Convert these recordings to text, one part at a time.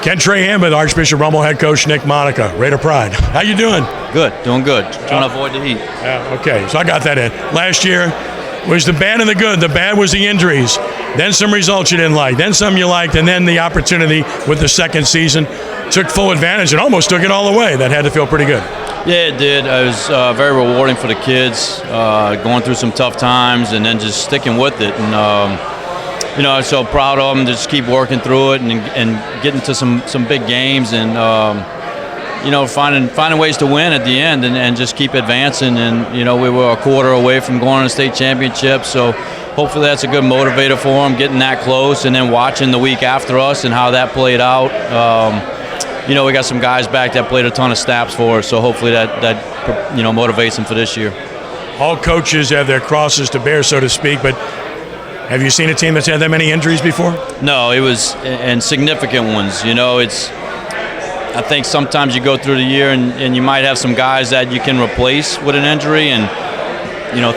Ken Trahan with Archbishop Rummel head coach Nick Monica. Raider Pride. How you doing? Good, doing good. Trying to avoid the heat. Yeah, okay, so I got that in. Last year was the bad and the good. The bad was the injuries. Then some results you didn't like. Then some you liked. And then the opportunity with the second season. Took full advantage and almost took it all away. That had to feel pretty good. Yeah, it did. It was very rewarding for the kids, going through some tough times and then just sticking with it. And, I'm so proud of them to just keep working through it and getting to some big games and, finding ways to win at the end and just keep advancing. And, we were a quarter away from going to the state championship. So hopefully that's a good motivator for them, getting that close and then watching the week after us and how that played out. We got some guys back that played a ton of snaps for us, so hopefully that motivates them for this year. All coaches have their crosses to bear, so to speak, but have you seen a team that's had that many injuries before? No, it was, and significant ones. I think sometimes you go through the year and you might have some guys that you can replace with an injury, and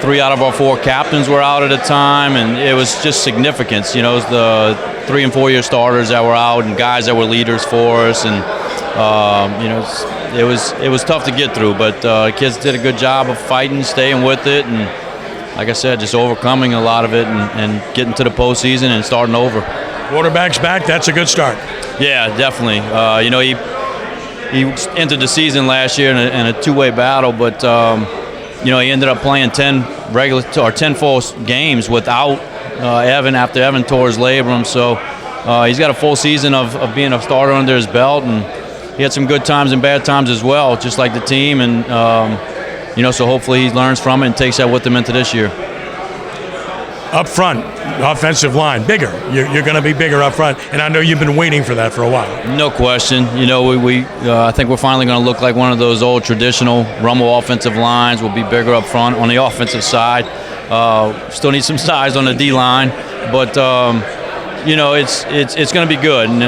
3 out of our 4 captains were out at a time, and it was just significance. It was the 3- and 4-year starters that were out and guys that were leaders for us, and it was tough to get through, but kids did a good job of fighting, staying with it, and like I said, just overcoming a lot of it and getting to the postseason and starting over. Quarterback's back. That's a good start. Yeah, definitely. He entered the season last year in a 2-way battle, but he ended up playing 10 full games without Evan after Evan tore his labrum. So he's got a full season of being a starter under his belt, and he had some good times and bad times as well, just like the team. And so hopefully he learns from it and takes that with him into this year. Up front, offensive line, bigger. You're going to be bigger up front, and I know you've been waiting for that for a while. No question. I think we're finally going to look like one of those old traditional Rummel offensive lines. We'll be bigger up front on the offensive side. Still need some size on the D line, but it's going to be good, and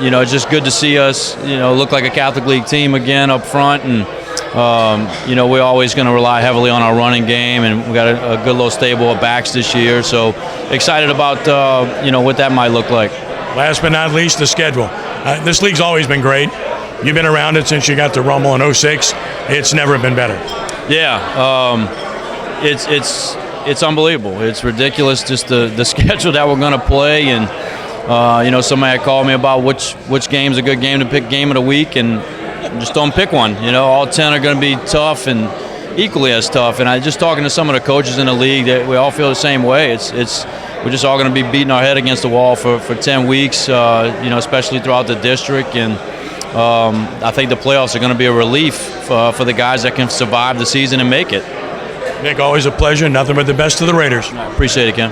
it's just good to see us look like a Catholic League team again up front, and we're always going to rely heavily on our running game, and we got a good little stable of backs this year. So excited about what that might look like. Last but not least, the schedule. This league's always been great. You've been around it since you got to Rummel in 06. It's never been better. Yeah, it's unbelievable. It's ridiculous just the schedule that we're going to play, and somebody had called me about which game's a good game to pick game of the week, and just don't pick one. All 10 are going to be tough and equally as tough. And I just talking to some of the coaches in the league, that we all feel the same way. We're just all going to be beating our head against the wall for 10 weeks, especially throughout the district. And I think the playoffs are going to be a relief for the guys that can survive the season and make it. Nick, always a pleasure. Nothing but the best to the Raiders. I appreciate it, Ken.